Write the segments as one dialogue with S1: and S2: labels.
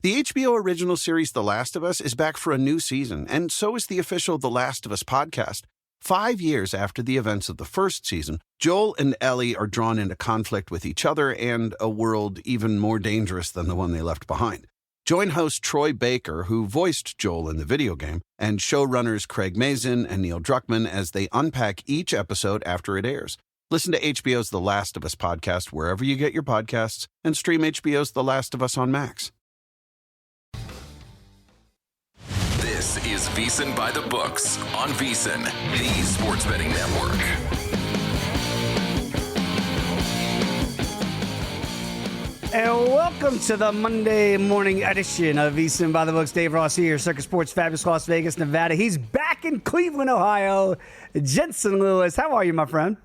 S1: The HBO original series The Last of Us is back for a new season, and so is the official The Last of Us podcast. 5 years after the events of the first season, Joel and Ellie are drawn into conflict with each other and a world even more dangerous than the one they left behind. Join host Troy Baker, who voiced Joel in the video game, and showrunners Craig Mazin and Neil Druckmann as they unpack each episode after it airs. Listen to HBO's The Last of Us podcast wherever you get your podcasts, and stream HBO's The Last of Us on Max.
S2: This is VSiN By The Books on VSiN, the sports betting network.
S3: And welcome to the Monday morning edition of VSiN By The Books. Dave Ross here, Circus Sports, fabulous Las Vegas, Nevada. He's back in Cleveland, Ohio. Jensen Lewis, how are you, my friend?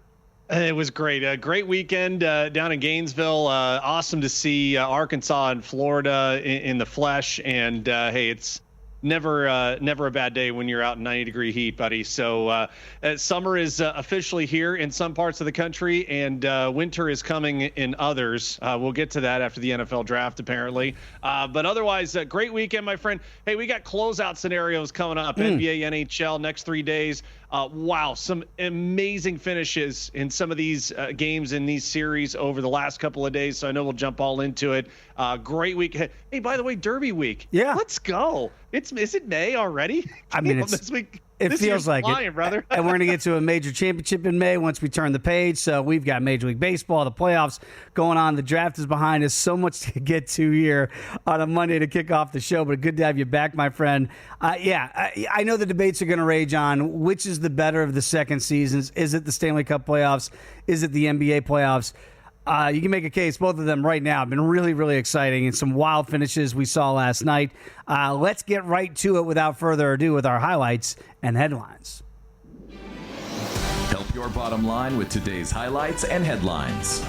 S4: It was great. A great weekend down in Gainesville. Awesome to see Arkansas and Florida in the flesh. And, hey, it's never a bad day when you're out in 90-degree heat, buddy. So summer is officially here in some parts of the country, and winter is coming in others. We'll get to that after the NFL draft, apparently. But otherwise, a great weekend, my friend. Hey, we got closeout scenarios coming up. NBA, NHL, next 3 days. Wow, some amazing finishes in some of these games in these series over the last couple of days. So I know we'll jump all into it. Great week. Hey, by the way, Derby week.
S3: Yeah.
S4: Let's go. Is it May already?
S3: I mean, it's
S4: this week.
S3: It feels like
S4: flying,
S3: it,
S4: brother.
S3: And we're going to get to a major championship in May once we turn the page. So we've got Major League Baseball, the playoffs going on. The draft is behind us. So much to get to here on a Monday to kick off the show. But good to have you back, my friend. I know the debates are going to rage on which is the better of the second seasons. Is it the Stanley Cup playoffs? Is it the NBA playoffs? You can make a case. Both of them right now have been really, really exciting, and some wild finishes we saw last night. Let's get right to it without further ado with our highlights and headlines.
S2: Help your bottom line with today's highlights and headlines.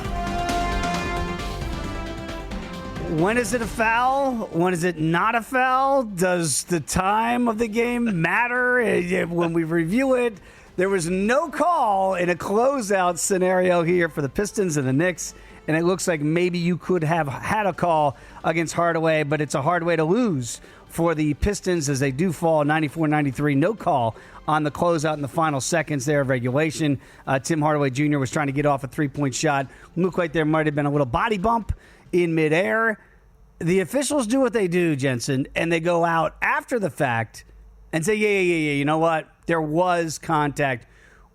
S3: When is it a foul? When is it not a foul? Does the time of the game matter when we review it? There was no call in a closeout scenario here for the Pistons and the Knicks, and it looks like maybe you could have had a call against Hardaway, but it's a hard way to lose for the Pistons as they do fall 94-93. No call on the closeout in the final seconds there of regulation. Tim Hardaway Jr. was trying to get off a three-point shot. Looked like there might have been a little body bump in midair. The officials do what they do, Jensen, and they go out after the fact and say, yeah, you know what? There was contact.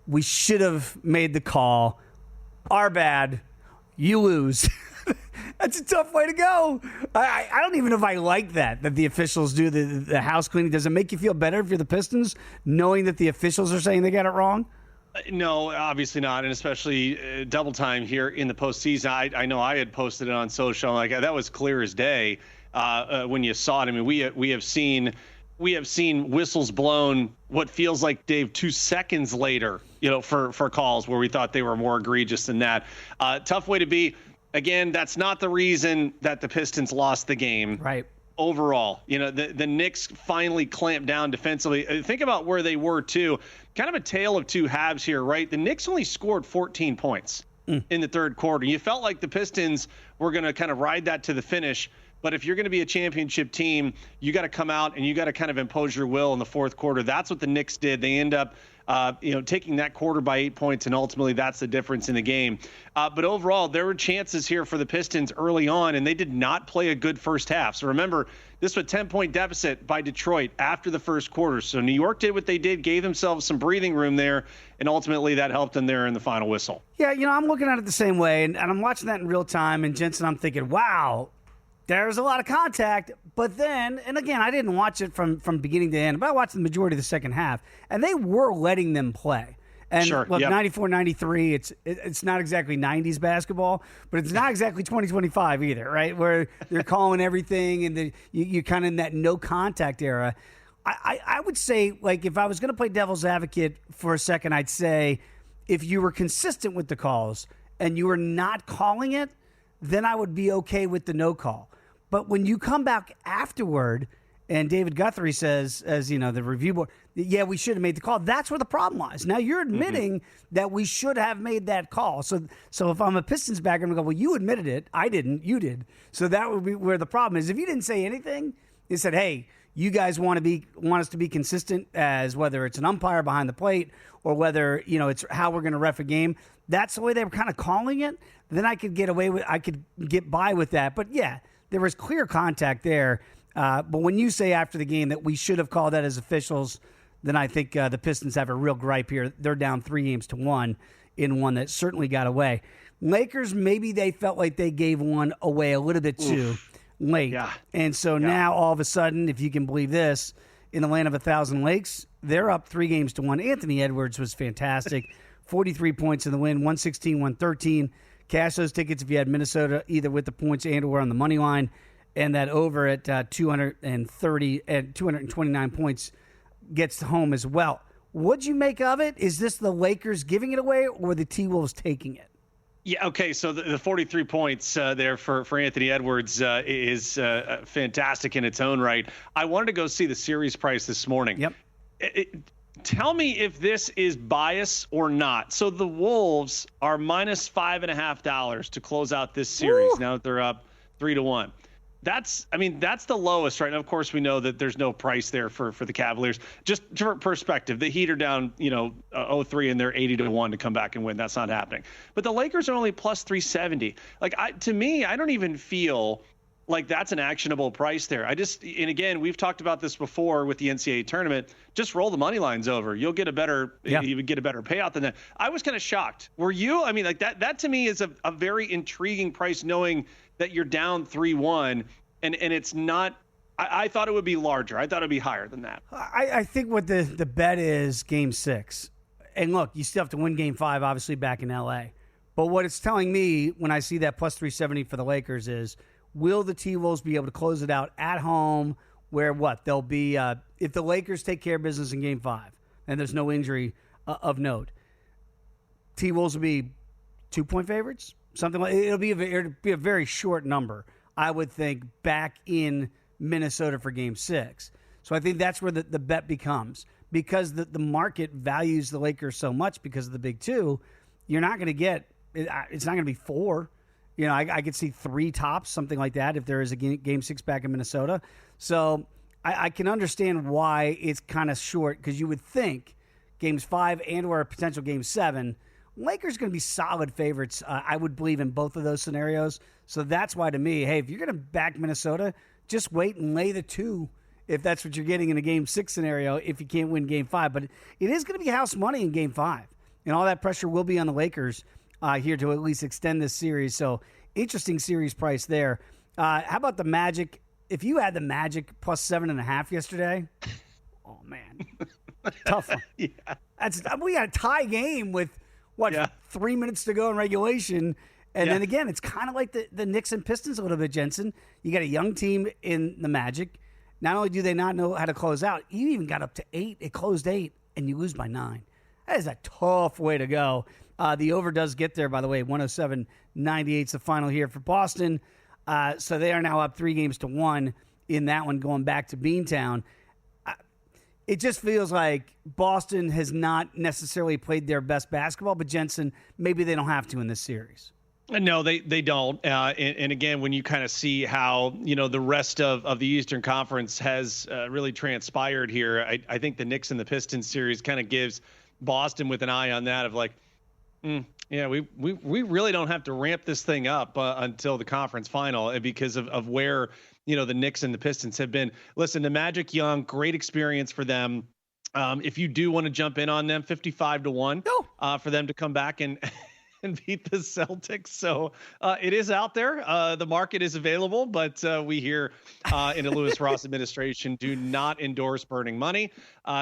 S3: We should have made the call. Our bad. You lose. That's a tough way to go. I don't even know if I like that the officials do the house cleaning. Does it make you feel better if you're the Pistons, knowing that the officials are saying they got it wrong?
S4: No, obviously not, and especially double time here in the postseason. I know I had posted it on social. Like that was clear as day when you saw it. I mean, we have seen whistles blown what feels like, Dave, 2 seconds later, for calls where we thought they were more egregious than that. Tough way to be. Again, that's not the reason that the Pistons lost the game.
S3: Right.
S4: Overall, the Knicks finally clamped down defensively. Think about where they were, too. Kind of a tale of two halves here, right? The Knicks only scored 14 points in the third quarter. You felt like the Pistons were going to kind of ride that to the finish. But if you're going to be a championship team, you got to come out and you got to kind of impose your will in the fourth quarter. That's what the Knicks did. They end up, taking that quarter by 8 points, and ultimately that's the difference in the game. But overall, there were chances here for the Pistons early on, and they did not play a good first half. So remember, this was a 10-point deficit by Detroit after the first quarter. So New York did what they did, gave themselves some breathing room there, and ultimately that helped them there in the final whistle.
S3: Yeah, I'm looking at it the same way, and I'm watching that in real time, and Jensen, I'm thinking, wow, there's a lot of contact, but then, and again, I didn't watch it from beginning to end, but I watched the majority of the second half, and they were letting them play. And
S4: sure,
S3: look,
S4: yep.
S3: 94-93, it's not exactly 90s basketball, but it's not exactly 2025 either, right? Where they're calling everything, and you're kind of in that no-contact era. I would say, like, if I was going to play devil's advocate for a second, I'd say if you were consistent with the calls and you were not calling it, then I would be okay with the no call. But when you come back afterward And David Guthrie says, as you know, the review board, yeah, we should have made the call. That's where the problem lies. Now you're admitting that we should have made that call. So if I'm a Pistons backer, I'm going to go, well, you admitted it. I didn't. You did. So that would be where the problem is. If you didn't say anything, you said, hey, you guys want us to be consistent as whether it's an umpire behind the plate or whether, it's how we're going to ref a game. That's the way they were kind of calling it. Then I could get by with that. But yeah, there was clear contact there. But when you say after the game that we should have called that as officials, then I think the Pistons have a real gripe here. They're down 3-1 in one that certainly got away. Lakers, maybe they felt like they gave one away a little bit too late. Yeah. And so now all of a sudden, if you can believe this, in the land of 1,000 lakes, they're up 3-1. Anthony Edwards was fantastic. 43 points in the win, 116-113. Cash those tickets if you had Minnesota either with the points and or on the money line. And that over at 229 points gets home as well. What'd you make of it? Is this the Lakers giving it away or the T-Wolves taking it?
S4: Yeah, okay, so the 43 points there for Anthony Edwards is fantastic in its own right. I wanted to go see the series price this morning.
S3: Yep.
S4: Tell me if this is bias or not. So the Wolves are minus $5.50 to close out this series. Now that they're up 3-1. That's the lowest right now. Of course, we know that there's no price there for the Cavaliers. Just for perspective, the Heat are down, 0-3 and they're 80-1 to come back and win. That's not happening. But the Lakers are only plus 370. To me, I don't even feel like that's an actionable price there. And again, we've talked about this before with the NCAA tournament. Just roll the money lines over. You'll get a better payout than that. I was kind of shocked. Were you? That to me is a very intriguing price, knowing that you're down 3-1 and it's not. I thought it would be larger. I thought it would be higher than that.
S3: I think what the bet is Game 6. And look, you still have to win Game 5, obviously, back in L.A. But what it's telling me when I see that plus 370 for the Lakers is, will the T-Wolves be able to close it out at home where they'll be if the Lakers take care of business in Game 5 and there's no injury of note, T-Wolves will be 2-point favorites? Something like it'll be a very short number, I would think, back in Minnesota for Game 6. So I think that's where the bet becomes, because the market values the Lakers so much because of the big two. You're not going to get it's not going to be 4. I could see 3 tops, something like that, if there is a Game 6 back in Minnesota. So I can understand why it's kind of short, because you would think Games 5 and or a potential Game 7, Lakers going to be solid favorites, I would believe, in both of those scenarios. So that's why, to me, hey, if you're going to back Minnesota, just wait and lay the 2 if that's what you're getting in a Game 6 scenario if you can't win Game 5. But it is going to be house money in Game 5, and all that pressure will be on the Lakers here to at least extend this series. So interesting series price there. How about the Magic? If you had the Magic plus 7.5 yesterday, oh, man, tough one. Yeah. We got a tie game with 3 minutes to go in regulation. And then again, it's kind of like the Knicks and Pistons a little bit, Jensen. You got a young team in the Magic. Not only do they not know how to close out, you even got up to 8. It closed 8, and you lose by 9. That is a tough way to go. The over does get there, by the way. 107-98 is the final here for Boston. So they are now up 3-1 in that one, going back to Beantown. It just feels like Boston has not necessarily played their best basketball, but Jensen, maybe they don't have to in this series.
S4: No, they don't. And again, when you kind of see how, the rest of the Eastern Conference has really transpired here, I think the Knicks and the Pistons series kind of gives Boston with an eye on that of like, we really don't have to ramp this thing up until the conference final because of where, the Knicks and the Pistons have been. Listen, the Magic Young, great experience for them. If you do want to jump in on them, 55-1 for them to come back and beat the Celtics. So it is out there. The market is available, but we here in the Lewis Ross administration do not endorse burning money.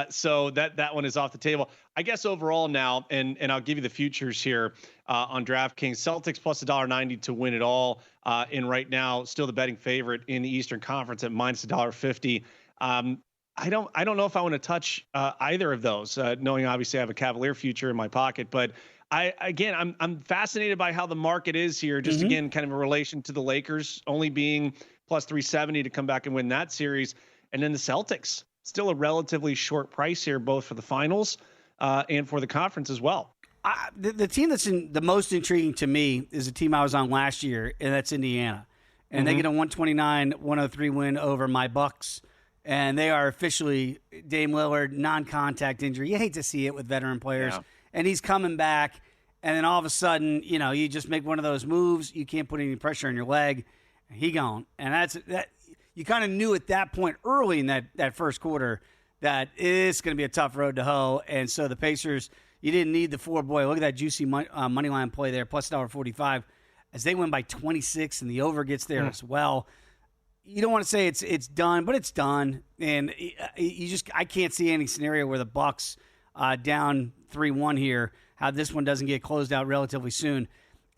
S4: So that one is off the table. I guess overall now, and I'll give you the futures here on DraftKings. Celtics plus $1.90 to win it all. And right now, still the betting favorite in the Eastern Conference at minus $1.50. I don't know if I want to touch either of those, knowing obviously I have a Cavalier future in my pocket, but I'm fascinated by how the market is here. Just again, kind of in relation to the Lakers only being plus 370 to come back and win that series. And then the Celtics, still a relatively short price here, both for the finals and for the conference as well.
S3: The team that's the most intriguing to me is a team I was on last year, and that's Indiana. And they get a 129-103 win over my Bucks. And they are officially Dame Lillard, non-contact injury. You hate to see it with veteran players. Yeah. And he's coming back, and then all of a sudden, you just make one of those moves. You can't put any pressure on your leg. He gone. And that. You kind of knew at that point early in that first quarter that it's going to be a tough road to hoe. And so the Pacers, you didn't need the four. Boy, look at that juicy money line play there, plus $1.45, as they win by 26, and the over gets there as well. You don't want to say it's done, but it's done. And I can't see any scenario where the Bucks down 3-1 here, how this one doesn't get closed out relatively soon.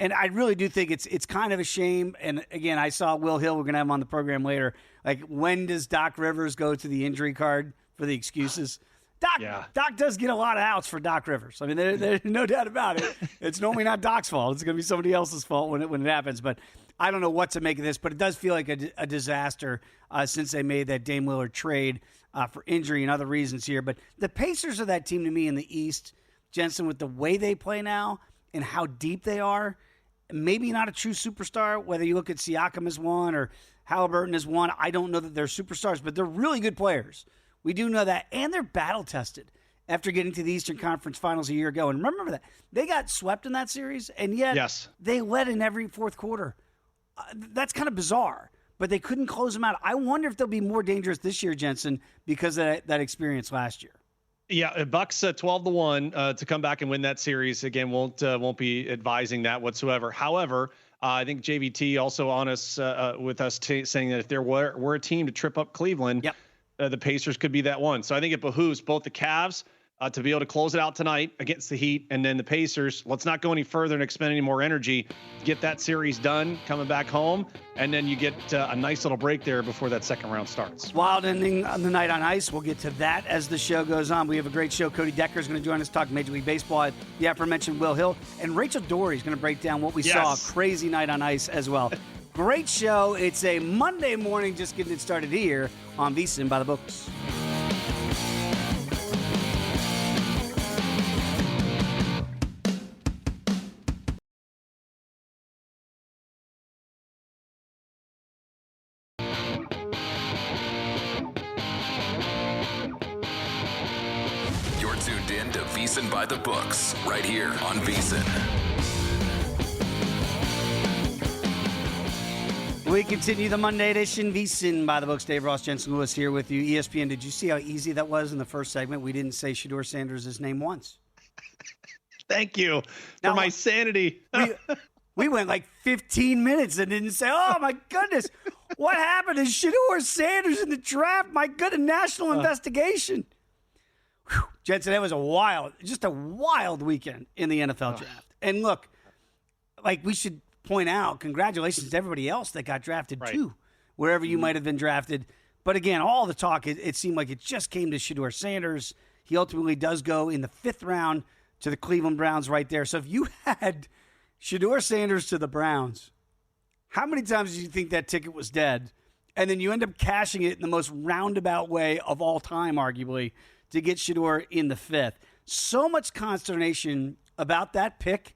S3: And I really do think it's kind of a shame. And again, I saw Will Hill. We're going to have him on the program later. Like, when does Doc Rivers go to the injury card for the excuses? Doc does get a lot of outs for Doc Rivers. I mean, there's no doubt about it. It's normally not Doc's fault. It's going to be somebody else's fault when it happens. But I don't know what to make of this. But it does feel like a disaster since they made that Dame Lillard trade for injury and other reasons here. But the Pacers are that team to me in the East, Jensen, with the way they play now and how deep they are. Maybe not a true superstar, whether you look at Siakam as one or Halliburton as one. I don't know that they're superstars, but they're really good players. We do know that. And they're battle-tested after getting to the Eastern Conference Finals a year ago. And remember that. They got swept in that series, and yet they led in every fourth quarter. That's kind of bizarre, but they couldn't close them out. I wonder if they'll be more dangerous this year, Jensen, because of that experience last year.
S4: Yeah, Bucks 12-1 to come back and win that series. Again, won't be advising that whatsoever. However, I think JVT also on us with us saying that if there were a team to trip up Cleveland, the Pacers could be that one. So I think it behooves both the Cavs to be able to close it out tonight against the Heat, and then the Pacers. Let's not go any further and expend any more energy. Get that series done, coming back home, and then you get a nice little break there before that second round starts.
S3: Wild ending on the night on ice. We'll get to that as the show goes on. We have a great show. Cody Decker is going to join us, talk Major League Baseball. The aforementioned Will Hill. And Rachel Dory is going to break down what we saw. Crazy night on ice as well. Great show. It's a Monday morning, just getting it started here on VSiN By The Books.
S2: Tuned in to VSiN By The Books, right here on VSiN.
S3: We continue the Monday edition, VSiN By The Books. Dave Ross, Jensen Lewis here with you. ESPN, did you see how easy that was in the first segment? We didn't say Shedeur Sanders' name once.
S4: Thank you for my sanity.
S3: we went like 15 minutes and didn't say, oh, my goodness, what happened to Shedeur Sanders in the draft? My goodness, national investigation. Whew. Jensen, that was just a wild weekend in the NFL draft. And look, like, we should point out, congratulations to everybody else that got drafted too, wherever you might have been drafted. But again, all the talk, it seemed like it just came to Shedeur Sanders. He ultimately does go in the 5th round to the Cleveland Browns right there. So if you had Shedeur Sanders to the Browns, how many times do you think that ticket was dead? And then you end up cashing it in the most roundabout way of all time, arguably, to get Shedeur in the 5th. So much consternation about that pick,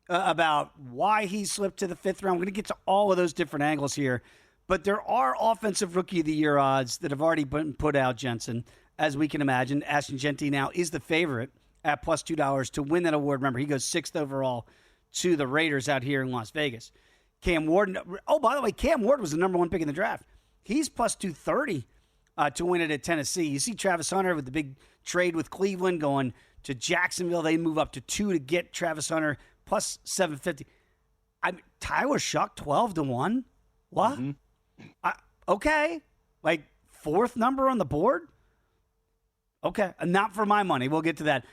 S3: about why he slipped to the 5th round. We're going to get to all of those different angles here. But there are Offensive Rookie of the Year odds that have already been put out, Jensen, as we can imagine. Ashton Jeanty now is the favorite at plus $2 to win that award. Remember, he goes 6th overall to the Raiders out here in Las Vegas. Cam Ward, by the way, Cam Ward was the number 1 pick in the draft. He's plus 230 to win it at Tennessee. You see Travis Hunter with the big trade with Cleveland going to Jacksonville. They move up to 2 to get Travis Hunter, plus 750. Tyler Shuck, 12-1. What? Mm-hmm. Okay. Like, 4th number on the board? Okay. Not for my money. We'll get to that.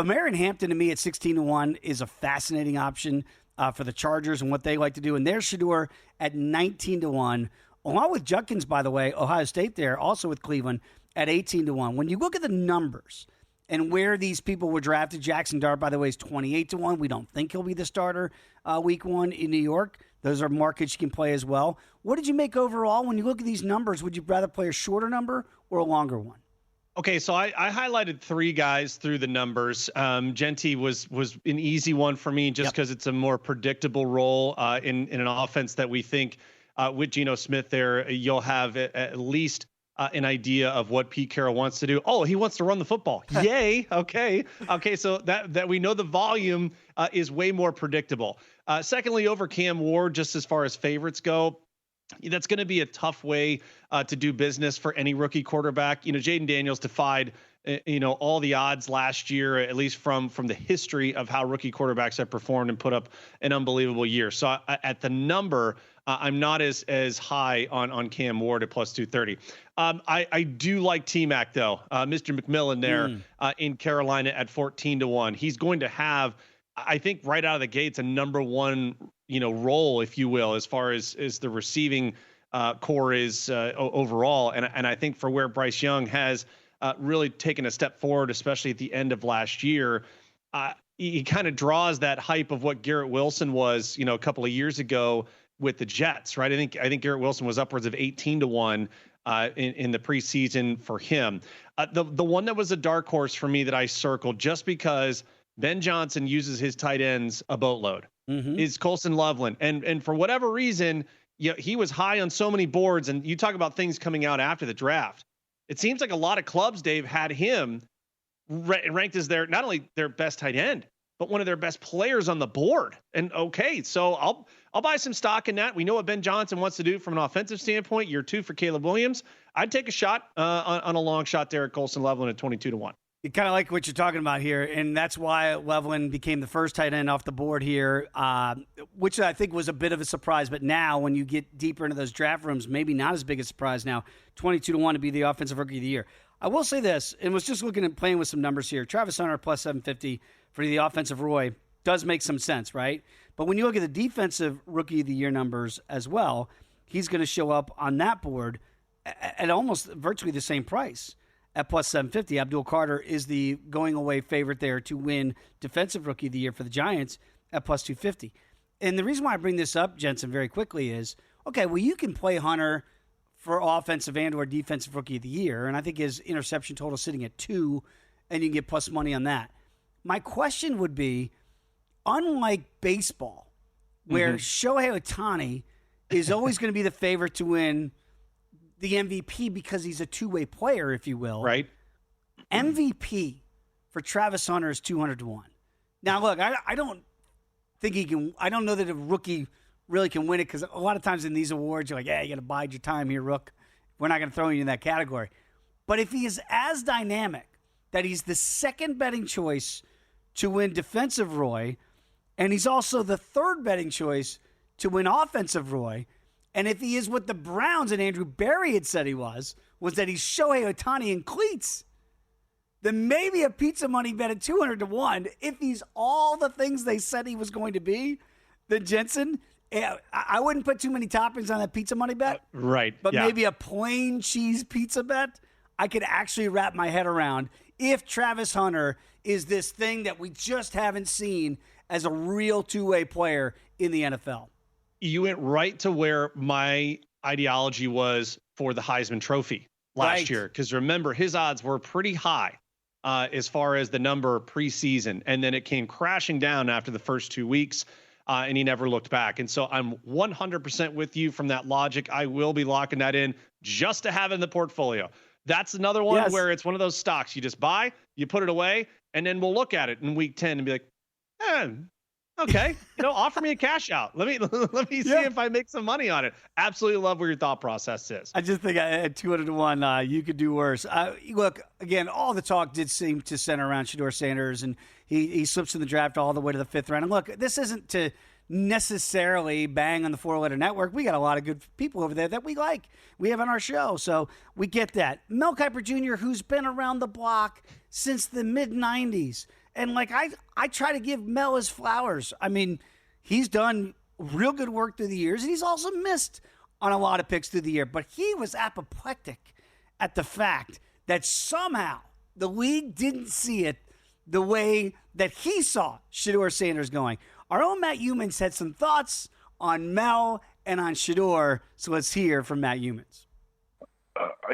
S3: Marion Hampton, to me, at 16-1 is a fascinating option for the Chargers and what they like to do. And there's Shedeur at 19-1. Along with Judkins, by the way, Ohio State there, also with Cleveland, at 18-1. When you look at the numbers and where these people were drafted, Jackson Dart, by the way, is 28-1. We don't think he'll be the starter week 1 in New York. Those are markets you can play as well. What did you make overall? When you look at these numbers, would you rather play a shorter number or a longer one?
S4: Okay, so I highlighted 3 guys through the numbers. Genty was an easy one for me just because it's a more predictable role in an offense that we think with Geno Smith there, you'll have at least an idea of what Pete Carroll wants to do. Oh, he wants to run the football. Yay. Okay. So that we know the volume is way more predictable. Secondly, over Cam Ward, just as far as favorites go, that's going to be a tough way to do business for any rookie quarterback. Jaden Daniels defied, all the odds last year, at least from the history of how rookie quarterbacks have performed and put up an unbelievable year. So at the number, I'm not as high on Cam Ward at plus 230. I do like T-Mac though. Mr. McMillan there in Carolina at 14-1. He's going to have, I think, right out of the gates, a number one, role, if you will, as far as the receiving core is overall. And I think for where Bryce Young has really taken a step forward, especially at the end of last year, he kind of draws that hype of what Garrett Wilson was, a couple of years ago with the Jets, right? I think Garrett Wilson was upwards of 18-1 in the preseason for him. The one that was a dark horse for me that I circled just because Ben Johnson uses his tight ends a boatload is Colson Loveland. And for whatever reason, he was high on so many boards, and you talk about things coming out after the draft. It seems like a lot of clubs, Dave, had him ranked as not only their best tight end, but one of their best players on the board. And okay, so I'll buy some stock in that. We know what Ben Johnson wants to do from an offensive standpoint. Year 2 for Caleb Williams. I'd take a shot on a long shot there at Colson Loveland at 22-1.
S3: You kind of like what you're talking about here, and that's why Loveland became the first tight end off the board here, which I think was a bit of a surprise. But now, when you get deeper into those draft rooms, maybe not as big a surprise now. 22-1 to be the offensive rookie of the year. I will say this, and was just looking at playing with some numbers here. Travis Hunter plus 750 for the offensive Roy does make some sense, right? But when you look at the defensive rookie of the year numbers as well, he's going to show up on that board at almost virtually the same price at plus 750. Abdul Carter is the going away favorite there to win defensive rookie of the year for the Giants at plus 250. And the reason why I bring this up, Jensen, very quickly is, okay, well, you can play Hunter for offensive and or defensive rookie of the year, and I think his interception total sitting at 2, and you can get plus money on that. My question would be, unlike baseball, where Shohei Ohtani is always going to be the favorite to win the MVP because he's a two-way player, if you will.
S4: Right.
S3: MVP for Travis Hunter is 200-1. Now, look, I don't think he can. I don't know that a rookie really can win it because a lot of times in these awards, you're like, yeah, you got to bide your time here, Rook. We're not going to throw you in that category. But if he is as dynamic that he's the second betting choice to win defensive Roy, and he's also the third betting choice to win offensive Roy, and if he is what the Browns and Andrew Berry had said he was that he's Shohei Ohtani in cleats, then maybe a pizza money bet at 200-1. If he's all the things they said he was going to be, then Jensen, I wouldn't put too many toppings on that pizza money bet.
S4: Right.
S3: But maybe a plain cheese pizza bet, I could actually wrap my head around if Travis Hunter is this thing that we just haven't seen as a real two-way player in the NFL.
S4: You went right to where my ideology was for the Heisman Trophy last year. Because remember, his odds were pretty high as far as the number preseason. And then it came crashing down after the first 2 weeks, and he never looked back. And so I'm 100% with you from that logic. I will be locking that in just to have it in the portfolio. That's another one where it's one of those stocks you just buy, you put it away, and then we'll look at it in week 10 and be like, okay, offer me a cash out. Let me see if I make some money on it. Absolutely love where your thought process is.
S3: I just think at 200-1, you could do worse. Look, again, all the talk did seem to center around Shedeur Sanders, and he slips in the draft all the way to the 5th round. And look, this isn't to necessarily bang on the 4-letter network. We got a lot of good people over there that we like. We have on our show, so we get that. Mel Kiper Jr., who's been around the block since the mid-'90s. And, I try to give Mel his flowers. I mean, he's done real good work through the years, and he's also missed on a lot of picks through the year. But he was apoplectic at the fact that somehow the league didn't see it the way that he saw Shedeur Sanders going. Our own Matt Humans had some thoughts on Mel and on Shedeur. So let's hear from Matt Humans.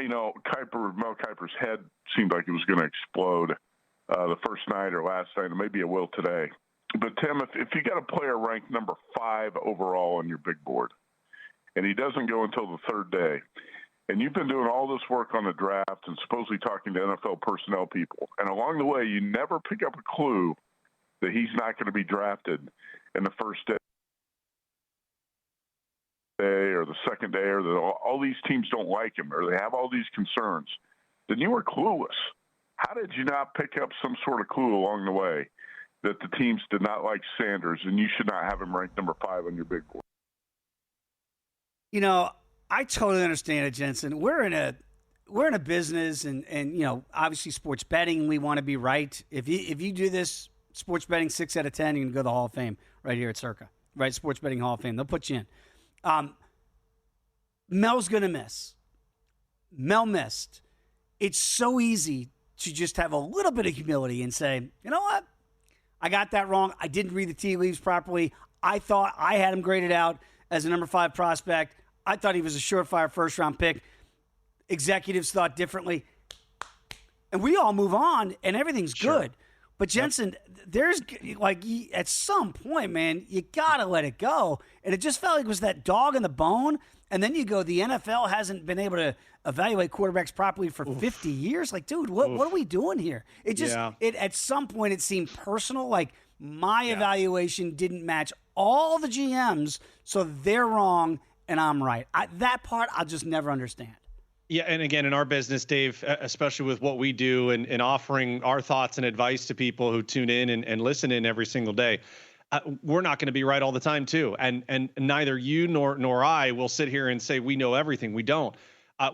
S5: Mel Kiper's head seemed like it was going to explode the first night or last night, and maybe it will today. But, Tim, if you got a player ranked number 5 overall on your big board, and he doesn't go until the third day, and you've been doing all this work on the draft and supposedly talking to NFL personnel people, and along the way you never pick up a clue that he's not going to be drafted in the first day or the second day, or that all these teams don't like him, or they have all these concerns, then you were clueless. How did you not pick up some sort of clue along the way that the teams did not like Sanders and you should not have him ranked number 5 on your big board?
S3: You know, I totally understand it, Jensen. We're in a business, and obviously sports betting. We want to be right. If you do this sports betting 6 out of 10, you can go to the Hall of Fame right here at Circa, right? Sports betting Hall of Fame. They'll put you in. Mel's gonna miss. Mel missed. It's so easy to just have a little bit of humility and say, you know what? I got that wrong. I didn't read the tea leaves properly. I thought I had him graded out as a number 5 prospect. I thought he was a surefire first-round pick. Executives thought differently. And we all move on, and everything's good. But, Jensen, there's, at some point, man, you got to let it go. And it just felt like it was that dog in the bone. And then you go, the NFL hasn't been able to evaluate quarterbacks properly for 50 years. Like, dude, what are we doing here? It just, at some point, it seemed personal. Like, my evaluation didn't match all the GMs, so they're wrong and I'm right. That part I'll just never understand.
S4: Yeah, and again, in our business, Dave, especially with what we do and offering our thoughts and advice to people who tune in and listen in every single day, we're not going to be right all the time, too. And neither you nor I will sit here and say we know everything. We don't.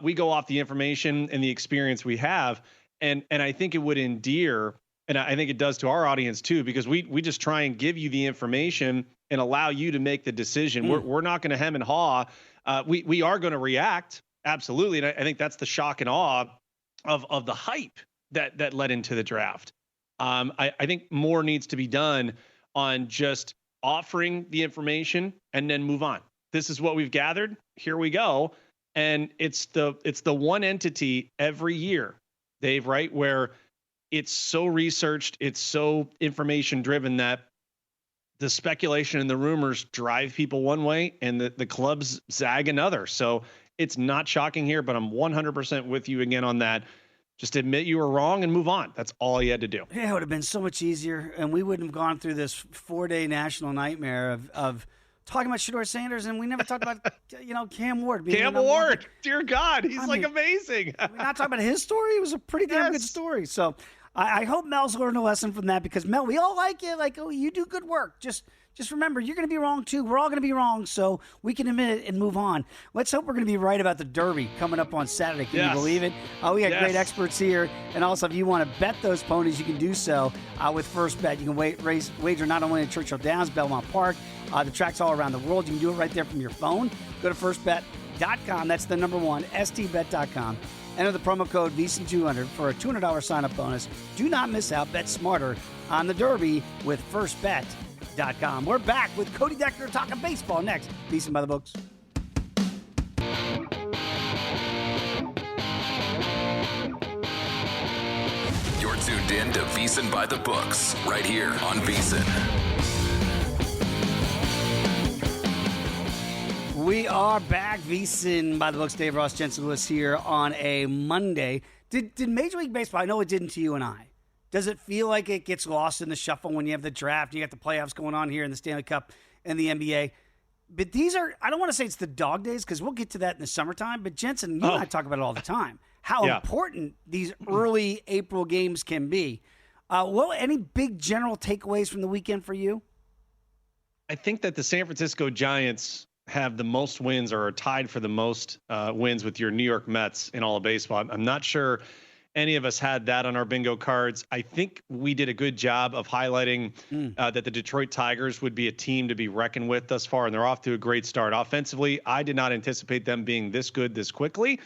S4: We go off the information and the experience we have. And I think it would endear, and I think it does to our audience, too, because we just try and give you the information and allow you to make the decision. We're not going to hem and haw. We are going to react. Absolutely. And I think that's the shock and awe of the hype that led into the draft. I think more needs to be done on just offering the information and then move on. This is what we've gathered. Here we go. And it's the one entity every year, Dave, right, where it's so researched, it's so information driven that the speculation and the rumors drive people one way and the clubs zag another. So it's not shocking here, but I'm 100% with you again on that. Just admit you were wrong and move on. That's all you had to do.
S3: Yeah, it would have been so much easier, and we wouldn't have gone through this 4-day national nightmare of talking about Shedeur Sanders, and we never talked about Cam Ward.
S4: Cam Ward, dear God, he's amazing.
S3: We're not talking about his story. It was a pretty damn good story. So I hope Mel's learned a lesson from that, because Mel, we all like you. Like, oh, you do good work. Just remember, you're going to be wrong too. We're all going to be wrong, so we can admit it and move on. Let's hope we're going to be right about the Derby coming up on Saturday. Can you believe it? We got great experts here. And also, if you want to bet those ponies, you can do so with First Bet. You can wager not only in Churchill Downs, Belmont Park, the tracks all around the world. You can do it right there from your phone. Go to firstbet.com. That's the number one, stbet.com. Enter the promo code VSiN200 for a $200 sign-up bonus. Do not miss out. Bet smarter on the Derby with FirstBet.com. We're back with Cody Decker talking baseball next. VSiN By The Books.
S2: You're tuned in to VSiN By The Books right here on VSiN.
S3: We are back. VSiN By The Books. Dave Ross, Jensen Lewis here on a Monday. Did Major League Baseball, I know it didn't to you and I, does it feel like it gets lost in the shuffle when you have the draft, you got the playoffs going on here in the Stanley Cup and the NBA? But these are, I don't want to say it's the dog days, because we'll get to that in the summertime, but Jensen, you and I talk about it all the time, how important these early April games can be. Any big general takeaways from the weekend for you?
S4: I think that the San Francisco Giants have the most wins, or are tied for the most wins with your New York Mets in all of baseball. I'm not sure any of us had that on our bingo cards. I think we did a good job of highlighting that the Detroit Tigers would be a team to be reckoned with thus far, and they're off to a great start. Offensively, I did not anticipate them being this good this quickly.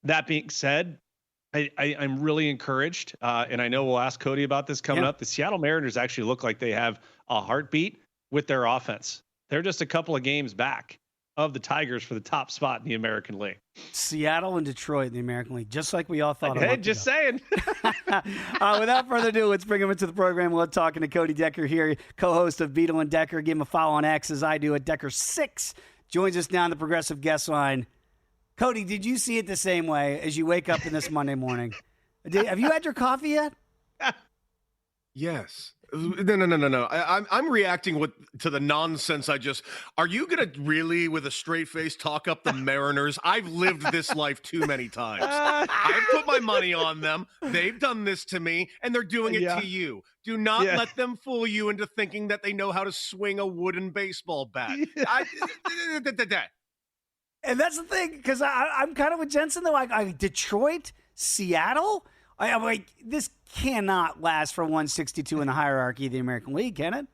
S4: That being said, I'm really encouraged, and I know we'll ask Cody about this coming up. The Seattle Mariners actually look like they have a heartbeat with their offense. They're just a couple of games back of the Tigers for the top spot in the American League.
S3: Seattle and Detroit in the American League, just like we all thought.
S4: Hey, just saying.
S3: Without further ado, let's bring him into the program. We're talking to Cody Decker here, co-host of Beadle and Decker. Give him a follow on X as I do at Decker6. Joins us now on the Progressive Guest Line. Cody, did you see it the same way as you wake up in this Monday morning? Have you had your coffee yet?
S6: Yes. No. I'm reacting to the nonsense. Are you going to really, with a straight face, talk up the Mariners? I've lived this life too many times. I've put my money on them. They've done this to me, and they're doing it to you. Do not let them fool you into thinking that they know how to swing a wooden baseball bat.
S3: And that's the thing, because I'm kind of with Jensen, though. Detroit, Seattle? I'm like, this cannot last for 162 in the hierarchy of the American League, can it?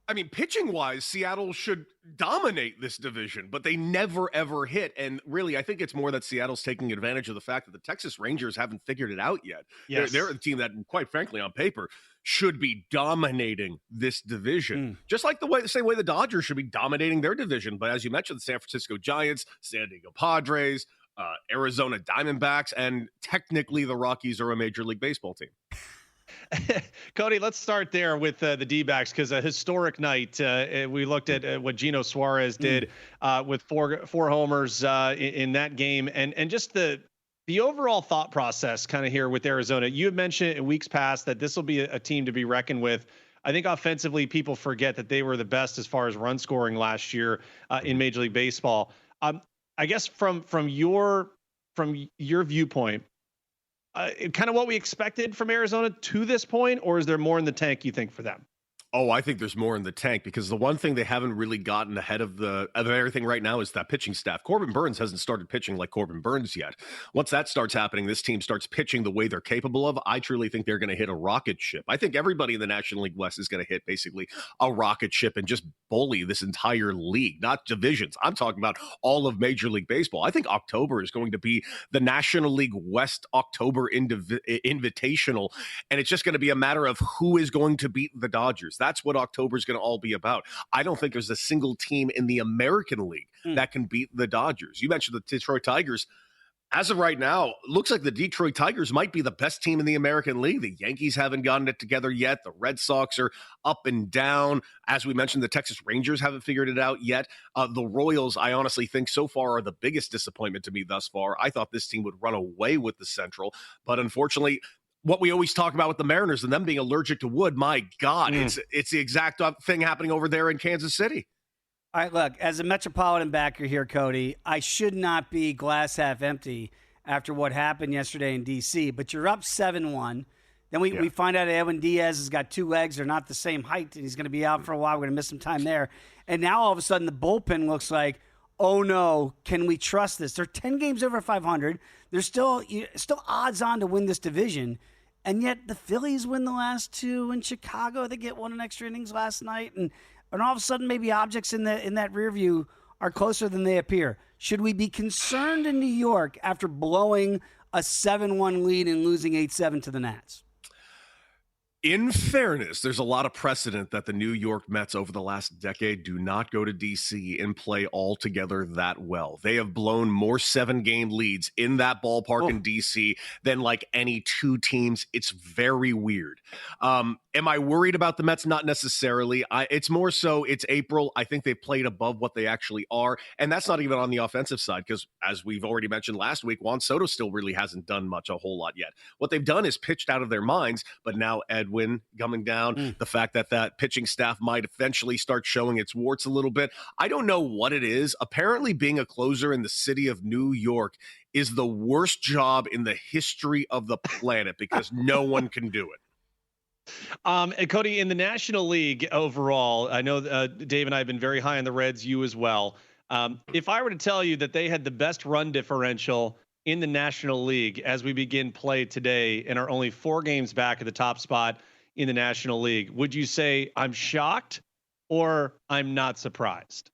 S6: I mean, pitching-wise, Seattle should dominate this division, but they never, ever hit. And really, I think it's more that Seattle's taking advantage of the fact that the Texas Rangers haven't figured it out yet.
S4: Yes.
S6: They're a team that, quite frankly, on paper, should be dominating this division. Just like the same way the Dodgers should be dominating their division. But as you mentioned, the San Francisco Giants, San Diego Padres, Arizona Diamondbacks, and technically the Rockies are a Major League Baseball team.
S4: Cody, let's start there with the D-backs, because a historic night. We looked at what Gino Suarez did with four homers in that game, and just the overall thought process kind of here with Arizona. You had mentioned in weeks past that this will be a team to be reckoned with. I think offensively, people forget that they were the best as far as run scoring last year in Major League Baseball. I guess from your viewpoint, kind of what we expected from Arizona to this point, or is there more in the tank, you think, for them?
S6: Oh, I think there's more in the tank, because the one thing they haven't really gotten ahead of everything right now is that pitching staff. Corbin Burns hasn't started pitching like Corbin Burns yet. Once that starts happening, this team starts pitching the way they're capable of. I truly think they're going to hit a rocket ship. I think everybody in the National League West is going to hit basically a rocket ship and just bully this entire league, not divisions. I'm talking about all of Major League Baseball. I think October is going to be the National League West October Invitational, and it's just going to be a matter of who is going to beat the Dodgers. That's what October is going to all be about. I don't think there's a single team in the American League that can beat the Dodgers. You mentioned the Detroit Tigers. As of right now, looks like the Detroit Tigers might be the best team in the American League. The Yankees haven't gotten it together yet. The Red Sox are up and down. As we mentioned, the Texas Rangers haven't figured it out yet. The Royals, I honestly think so far, are the biggest disappointment to me thus far. I thought this team would run away with the Central, but unfortunately, what we always talk about with the Mariners and them being allergic to wood, my God, it's the exact thing happening over there in Kansas City.
S3: All right, look, as a Metropolitan backer here, Cody, I should not be glass half empty after what happened yesterday in D.C., but you're up 7-1. Then we find out Edwin Diaz has got two legs. They're not the same height, and he's going to be out for a while. We're going to miss some time there. And now all of a sudden the bullpen looks like, oh, no, can we trust this? They're 10 games over 500. They're still odds on to win this division. And yet the Phillies win the last two in Chicago. They get one in extra innings last night. And all of a sudden maybe objects in that rear view are closer than they appear. Should we be concerned in New York after blowing a 7-1 lead and losing 8-7 to the Nats?
S6: In fairness, there's a lot of precedent that the New York Mets over the last decade do not go to D.C. and play altogether that well. They have blown more 7-game leads in that ballpark in D.C. than like any two teams. It's very weird. Am I worried about the Mets? Not necessarily. It's more so it's April. I think they've played above what they actually are. And that's not even on the offensive side, because as we've already mentioned last week, Juan Soto still really hasn't done much, a whole lot yet. What they've done is pitched out of their minds, but now Edwin coming down, the fact that pitching staff might eventually start showing its warts a little bit. I don't know what it is. Apparently being a closer in the city of New York is the worst job in the history of the planet because no one can do it.
S4: And Cody, in the National League overall, I know Dave and I have been very high on the Reds, you as well. If I were to tell you that they had the best run differential in the National League as we begin play today and are only 4 games back at the top spot in the National League, would you say I'm shocked or I'm not surprised?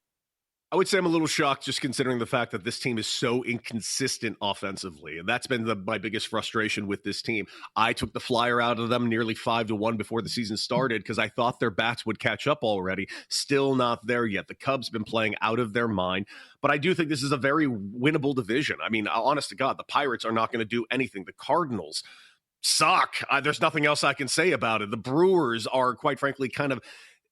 S6: I would say I'm a little shocked just considering the fact that this team is so inconsistent offensively. And that's been my biggest frustration with this team. I took the flyer out of them nearly 5-1 before the season started because I thought their bats would catch up already. Still not there yet. The Cubs have been playing out of their mind. But I do think this is a very winnable division. I mean, honest to God, the Pirates are not going to do anything. The Cardinals suck. There's nothing else I can say about it. The Brewers are, quite frankly, kind of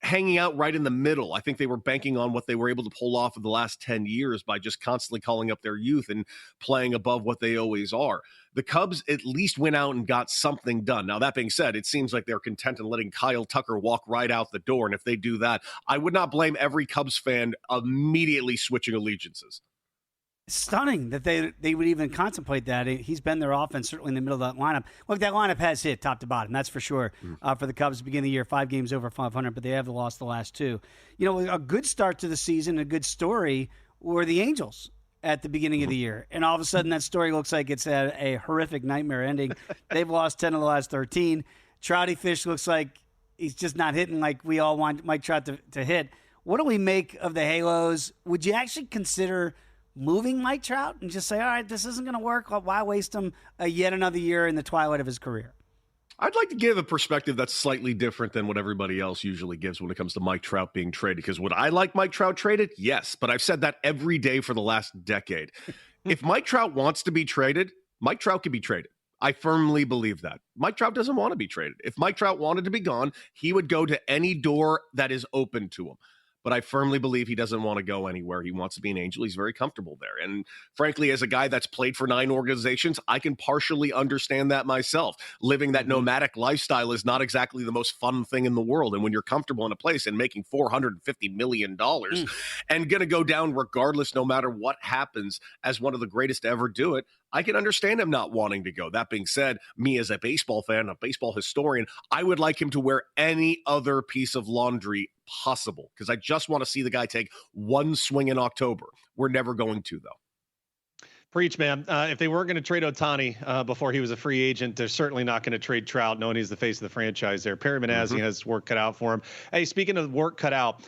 S6: hanging out right in the middle. I think they were banking on what they were able to pull off in the last 10 years by just constantly calling up their youth and playing above what they always are. The Cubs at least went out and got something done. Now, that being said, it seems like they're content in letting Kyle Tucker walk right out the door. And if they do that, I would not blame every Cubs fan immediately switching allegiances.
S3: Stunning that they would even contemplate that. He's been their offense, certainly in the middle of that lineup. Look, that lineup has hit top to bottom, that's for sure. For the Cubs, beginning of the year, 5 games over 500, but they have lost the last 2. You know, a good start to the season, a good story were the Angels at the beginning of the year. And all of a sudden, that story looks like it's had a horrific nightmare ending. They've lost 10 of the last 13. Trouty Fish looks like he's just not hitting like we all want Mike Trout to hit. What do we make of the Halos? Would you actually consider moving Mike Trout and just say, all right, this isn't going to work? Why waste him yet another year in the twilight of his career?
S6: I'd like to give a perspective that's slightly different than what everybody else usually gives when it comes to Mike Trout being traded. Because would I like Mike Trout traded? Yes, but I've said that every day for the last decade. If Mike Trout wants to be traded, Mike Trout can be traded. I firmly believe that. Mike Trout doesn't want to be traded. If Mike Trout wanted to be gone, he would go to any door that is open to him. But I firmly believe he doesn't want to go anywhere. He wants to be an Angel. He's very comfortable there. And frankly, as a guy that's played for 9 organizations, I can partially understand that myself. Living that nomadic lifestyle is not exactly the most fun thing in the world. And when you're comfortable in a place and making $450 million and going to go down regardless, no matter what happens, as one of the greatest to ever do it, I can understand him not wanting to go. That being said, me as a baseball fan, a baseball historian, I would like him to wear any other piece of laundry possible because I just want to see the guy take one swing in October. We're never going to, though.
S4: Preach, man. If they weren't going to trade Ohtani before he was a free agent, they're certainly not going to trade Trout, knowing he's the face of the franchise there. Perry Manassian has work cut out for him. Hey, speaking of work cut out,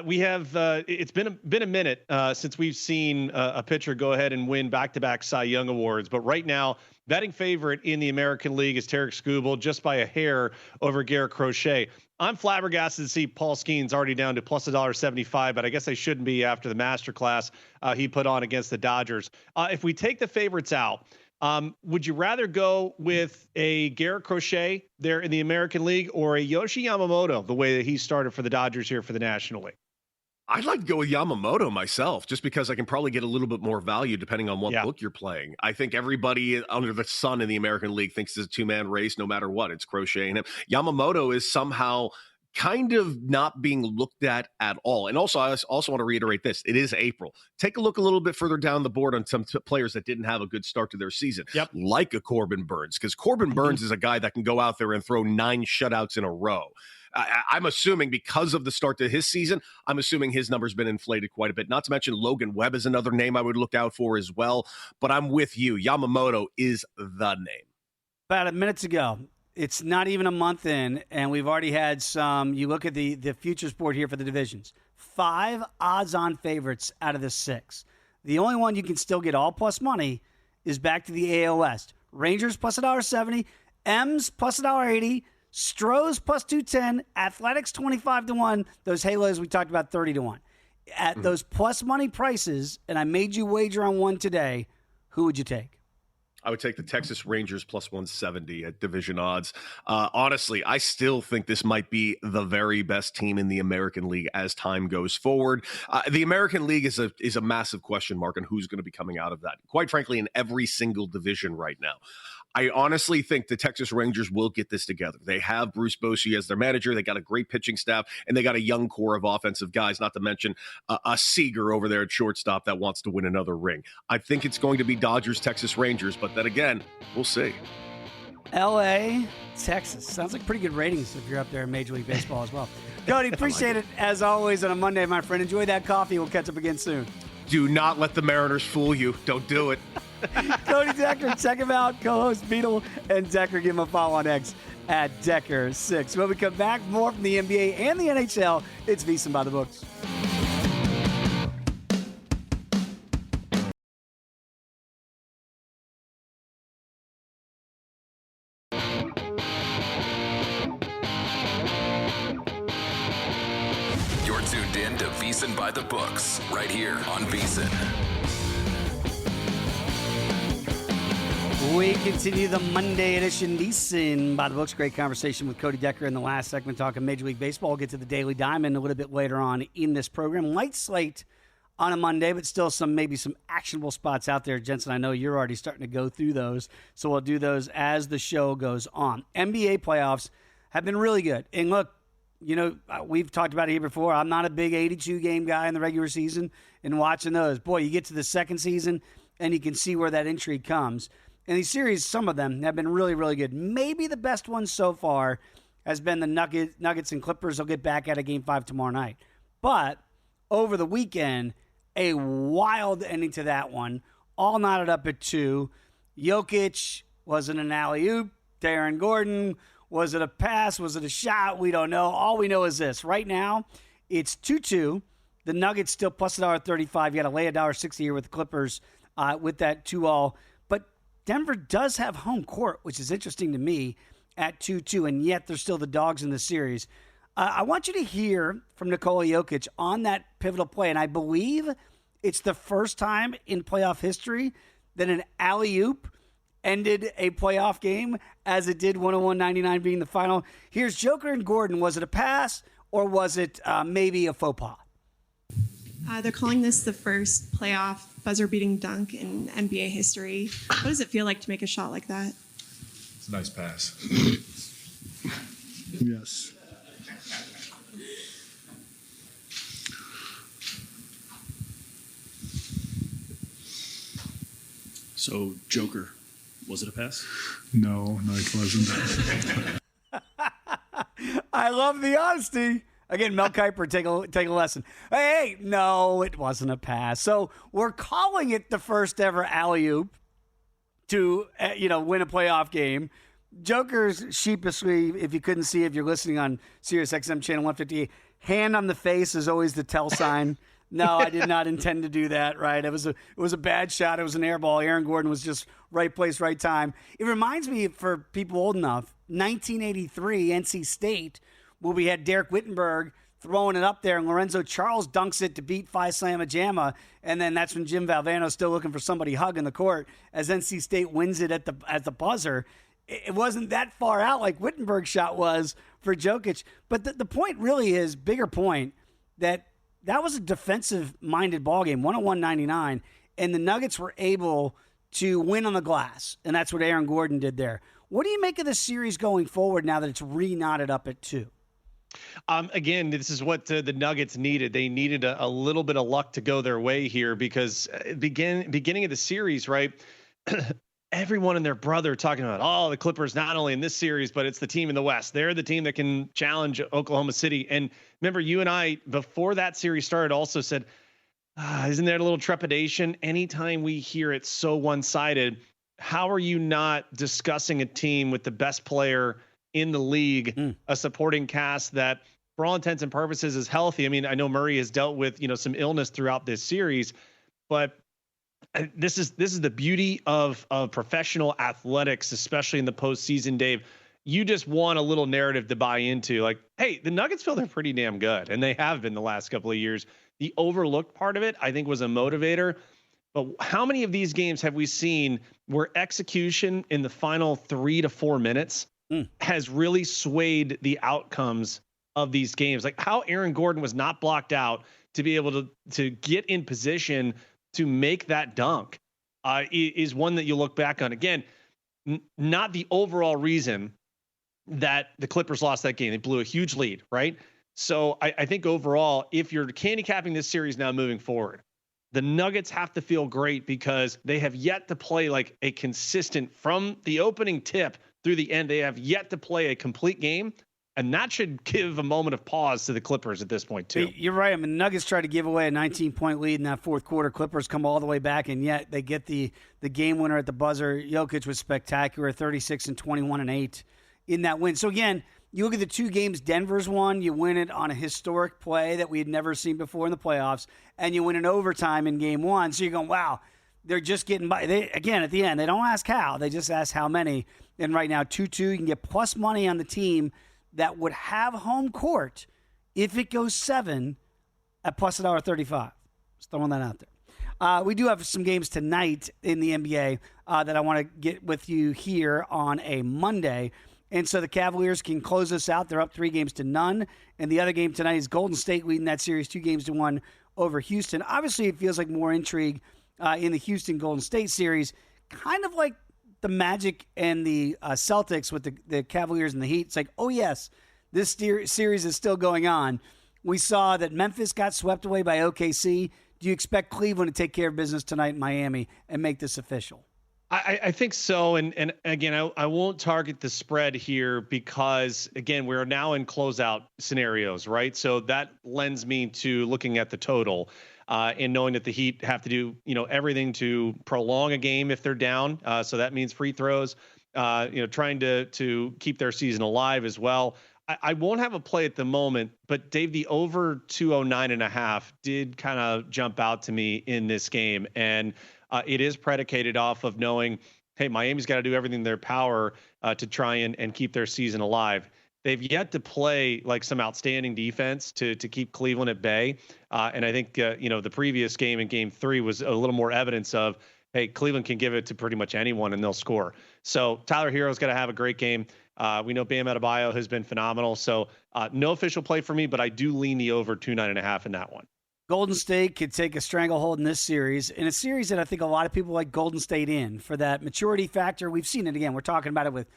S4: we have it's been a minute since we've seen a pitcher go ahead and win back-to-back Cy Young awards. But right now, betting favorite in the American League is Tarek Skubal, just by a hair over Garrett Crochet. I'm flabbergasted to see Paul Skeens already down to plus $1.75, but I guess I shouldn't be after the masterclass he put on against the Dodgers. If we take the favorites out, would you rather go with a Garrett Crochet there in the American League or a Yoshi Yamamoto, the way that he started for the Dodgers here for the National League?
S6: I'd like to go with Yamamoto myself, just because I can probably get a little bit more value depending on what book you're playing. I think everybody under the sun in the American League thinks it's a 2-man race no matter what. It's Crochet and him. Yamamoto is somehow kind of not being looked at all. And also, I also want to reiterate this. It is April. Take a look a little bit further down the board on some players that didn't have a good start to their season, like a Corbin Burns, because Corbin Burns is a guy that can go out there and throw 9 shutouts in a row. I'm assuming because of the start to his season, I'm assuming his number's been inflated quite a bit. Not to mention Logan Webb is another name I would look out for as well. But I'm with you. Yamamoto is the name.
S3: About minutes ago, it's not even a month in, and we've already had some. You look at the futures board here for the divisions. 5 odds-on favorites out of the 6. The only one you can still get all plus money is back to the AL West. Rangers plus $1.70, M's plus $1.80, Stros plus 210, Athletics 25-1. Those Halos we talked about 30-1. At those plus money prices, and I made you wager on one today. Who would you take?
S6: I would take the Texas Rangers plus 170 at division odds. Honestly, I still think this might be the very best team in the American League as time goes forward. The American League is a massive question mark on who's going to be coming out of that. Quite frankly, in every single division right now. I honestly think the Texas Rangers will get this together. They have Bruce Bochy as their manager. They got a great pitching staff, and they got a young core of offensive guys, not to mention a Seager over there at shortstop that wants to win another ring. I think it's going to be Dodgers, Texas Rangers, but then again, we'll see.
S3: L.A., Texas. Sounds like pretty good ratings if you're up there in Major League Baseball as well. Cody, appreciate it as always on a Monday, my friend. Enjoy that coffee. We'll catch up again soon.
S6: Do not let the Mariners fool you. Don't do it.
S3: Cody Decker, check him out. Co-host Beadle and Decker. Give him a follow on X at Decker6. When we come back, more from the NBA and the NHL. It's VSiN By The Books.
S2: tuned in to VSiN By The Books, right here on VSiN.
S3: We continue the Monday edition VSiN By The Books. Great conversation with Cody Decker in the last segment talking Major League Baseball. We'll get to the Daily Diamond a little bit later on in this program. Light slate on a Monday, but still maybe some actionable spots out there. Jensen, I know you're already starting to go through those, so we'll do those as the show goes on. NBA playoffs have been really good. And look, you know, we've talked about it here before. I'm not a big 82-game guy in the regular season, and watching those, boy, you get to the second season, and you can see where that intrigue comes. And these series, some of them have been really, really good. Maybe the best one so far has been the Nuggets and Clippers. They'll get back at a Game 5 tomorrow night. But over the weekend, a wild ending to that one. All knotted up at 2. Jokic, was it an alley-oop? Aaron Gordon, was it a pass? Was it a shot? We don't know. All we know is this. Right now, it's 2-2. The Nuggets still plus $1.35. You got to lay $1.60 here with the Clippers with that 2-all. But Denver does have home court, which is interesting to me, at 2-2, and yet they're still the dogs in the series. I want you to hear from Nikola Jokic on that pivotal play, and I believe it's the first time in playoff history that an alley-oop ended a playoff game as it did 101-99 being the final. Here's Joker and Gordon. Was it a pass or was it maybe a faux pas?
S7: They're calling this the first playoff buzzer-beating dunk in NBA history. What does it feel like to make a shot like that?
S8: It's a nice pass.
S9: Yes.
S8: So, Joker, was it a pass?
S9: No, it wasn't.
S3: I love the honesty. Again, Mel Kiper, take a lesson. Hey, no, it wasn't a pass. So we're calling it the first ever alley-oop to win a playoff game. Joker's sheepishly, if you couldn't see, if you're listening on Sirius XM channel 158, hand on the face is always the tell sign. No, I did not intend to do that, right? It was a bad shot. It was an air ball. Aaron Gordon was just right place, right time. It reminds me, for people old enough, 1983 NC State, where we had Derek Whittenberg throwing it up there, and Lorenzo Charles dunks it to beat Phi Slamma Jamma, and then that's when Jim Valvano's still looking for somebody hugging the court as NC State wins it at the buzzer. It wasn't that far out like Whittenberg's shot was for Jokic. But the point really is, bigger point, that was a defensive-minded ballgame, 101-99, and the Nuggets were able to win on the glass, and that's what Aaron Gordon did there. What do you make of this series going forward now that it's re-knotted up at 2?
S4: Again, this is what the Nuggets needed. They needed a little bit of luck to go their way here because beginning of the series, right, everyone and their brother talking about, the Clippers, not only in this series, but it's the team in the West. They're the team that can challenge Oklahoma City. And remember, you and I, before that series started, also said, isn't there a little trepidation? Anytime we hear it so one-sided, how are you not discussing a team with the best player in the league, a supporting cast that, for all intents and purposes, is healthy? I mean, I know Murray has dealt with, some illness throughout this series, but this is the beauty of professional athletics, especially in the postseason, Dave. You just want a little narrative to buy into, like, hey, the Nuggets feel they're pretty damn good, and they have been the last couple of years. The overlooked part of it, I think, was a motivator. But how many of these games have we seen where execution in the final 3 to 4 minutes has really swayed the outcomes of these games? Like how Aaron Gordon was not blocked out to be able to get in position to make that dunk is one that you look back on. Again, not the overall reason that the Clippers lost that game. They blew a huge lead, right? So I think overall, if you're handicapping this series now moving forward, the Nuggets have to feel great because they have yet to play like a consistent, from the opening tip through the end, they have yet to play a complete game. And that should give a moment of pause to the Clippers at this point, too.
S3: You're right. I mean, Nuggets tried to give away a 19-point lead in that fourth quarter. Clippers come all the way back, and yet they get the game winner at the buzzer. Jokic was spectacular, 36 and 21 and 8 in that win. So, again, you look at the two games Denver's won. You win it on a historic play that we had never seen before in the playoffs, and you win in overtime in game one. So you're going, wow, they're just getting by. Again, at the end, they don't ask how. They just ask how many. And right now, 2-2, you can get plus money on the team that would have home court if it goes 7 at plus $1.35. Just throwing that out there. We do have some games tonight in the NBA that I want to get with you here on a Monday. And so the Cavaliers can close this out. They're up 3-0. And the other game tonight is Golden State leading that series 2-1 over Houston. Obviously, it feels like more intrigue in the Houston-Golden State series, kind of like the Magic and the Celtics with the Cavaliers and the Heat. It's like, oh, yes, this series is still going on. We saw that Memphis got swept away by OKC. Do you expect Cleveland to take care of business tonight in Miami and make this official?
S4: I think so. And again, I won't target the spread here because, again, we're now in closeout scenarios, right? So that lends me to looking at the total and knowing that the Heat have to do, everything to prolong a game if they're down. So that means free throws, trying to keep their season alive as well. I won't have a play at the moment, but Dave, the over 209.5 did kind of jump out to me in this game. And it is predicated off of knowing, hey, Miami's got to do everything in their power to try and keep their season alive. They've yet to play like some outstanding defense to keep Cleveland at bay. And I think, the previous game in game 3 was a little more evidence of, hey, Cleveland can give it to pretty much anyone and they'll score. So Tyler Hero's got to have a great game. We know Bam Adebayo has been phenomenal. So no official play for me, but I do lean the over 209.5 in that one.
S3: Golden State could take a stranglehold in this series, in a series that I think a lot of people like Golden State in for that maturity factor. We've seen it again. We're talking about it with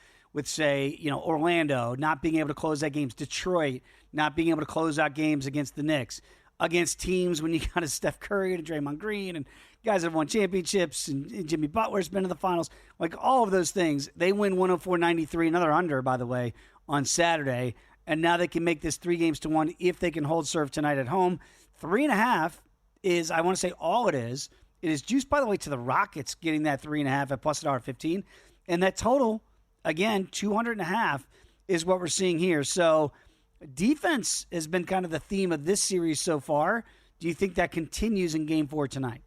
S3: say, Orlando not being able to close out games, Detroit not being able to close out games against the Knicks, against teams when you got a Steph Curry and Draymond Green and guys that have won championships and Jimmy Butler's been to the finals. Like all of those things, they win 104-93, another under, by the way, on Saturday. And now they can make this 3-1 if they can hold serve tonight at home. 3.5 is, I want to say, all it is. It is juiced, by the way, to the Rockets getting that 3.5 at plus $1.15. And that total, again, 200.5 is what we're seeing here. So defense has been kind of the theme of this series so far. Do you think that continues in Game 4 tonight?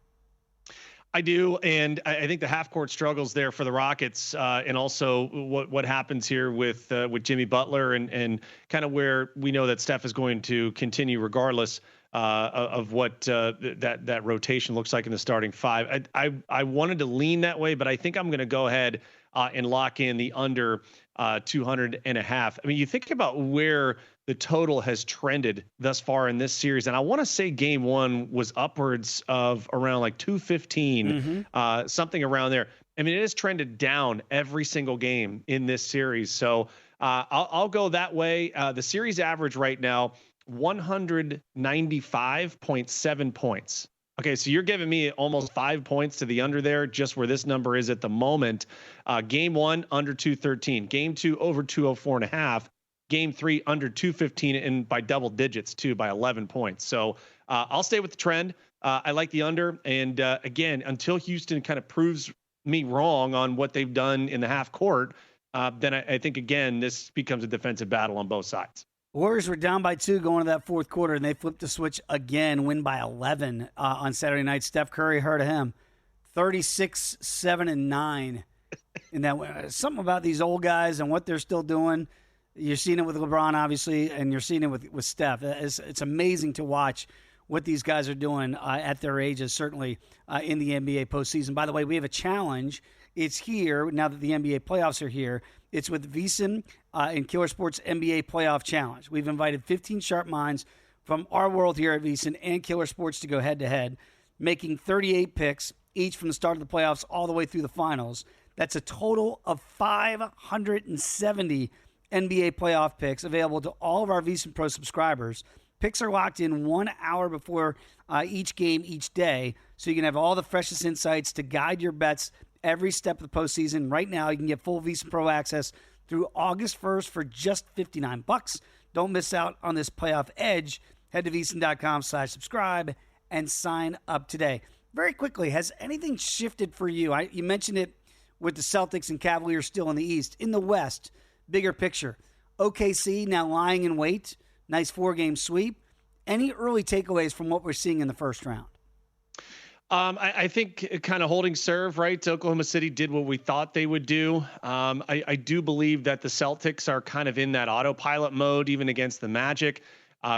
S4: I do, and I think the half-court struggles there for the Rockets, and also what happens here with Jimmy Butler and kind of where we know that Steph is going to continue regardless of what that rotation looks like in the starting five. I wanted to lean that way, but I think I'm going to go ahead and lock in the under 200.5. I mean, you think about where the total has trended thus far in this series, and I want to say game 1 was upwards of around like 215, something around there. I mean, it has trended down every single game in this series. So I'll go that way. The series average right now, 195.7 points. Okay, so you're giving me almost 5 points to the under there, just where this number is at the moment. Game 1, under 213. Game 2, over 204.5. Game 3, under 215, and by double digits, too, by 11 points. So I'll stay with the trend. I like the under. And again, until Houston kind of proves me wrong on what they've done in the half court, then I think, again, this becomes a defensive battle on both sides.
S3: Warriors were down by 2 going to that fourth quarter, and they flipped the switch again, win by 11 on Saturday night. Steph Curry, heard of him, 36, 7, and 9. And that something about these old guys and what they're still doing. You're seeing it with LeBron, obviously, and you're seeing it with Steph. It's amazing to watch what these guys are doing at their ages, certainly in the NBA postseason. By the way, we have a challenge. It's here now that the NBA playoffs are here. It's with VSiN and Killer Sports NBA Playoff Challenge. We've invited 15 sharp minds from our world here at VSiN and Killer Sports to go head-to-head, making 38 picks, each from the start of the playoffs all the way through the finals. That's a total of 570 NBA playoff picks available to all of our VSiN Pro subscribers. Picks are locked in 1 hour before each game each day, so you can have all the freshest insights to guide your bets every step of the postseason. Right now, you can get full VSiN Pro access through August 1st for just $59. Don't miss out on this playoff edge. Head to VSiN.com/subscribe and sign up today. Very quickly, has anything shifted for you? You mentioned it with the Celtics and Cavaliers still in the East. In the West, bigger picture, OKC now lying in wait. Nice 4-game sweep. Any early takeaways from what we're seeing in the first round?
S4: I think kind of holding serve, right? Oklahoma City did what we thought they would do. I do believe that the Celtics are kind of in that autopilot mode, even against the Magic.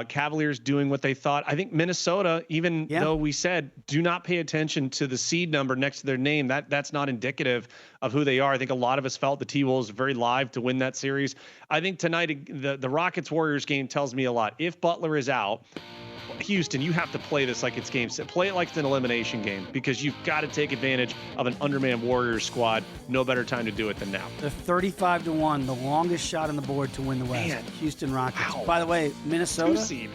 S4: Cavaliers doing what they thought. I think Minnesota, even though we said do not pay attention to the seed number next to their name, that's not indicative of who they are. I think a lot of us felt the T-Wolves very live to win that series. I think tonight the Rockets-Warriors game tells me a lot. If Butler is out, Houston, you have to play this like it's game set. Play it like it's an elimination game because you've got to take advantage of an undermanned Warriors squad. No better time to do it than now.
S3: They're 35-1, the longest shot on the board to win the West.
S4: Man.
S3: Houston Rockets.
S4: Wow.
S3: By the way, Minnesota.
S4: 2 seed.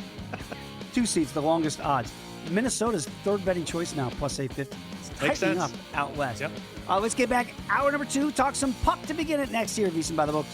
S3: 2 seeds, the longest odds. Minnesota's third betting choice now, plus 850. It's
S4: Makes
S3: tightening
S4: sense.
S3: up out west.
S4: Yep.
S3: Let's get back. Hour number 2. Talk some puck to begin it next year. VSiN By The Books.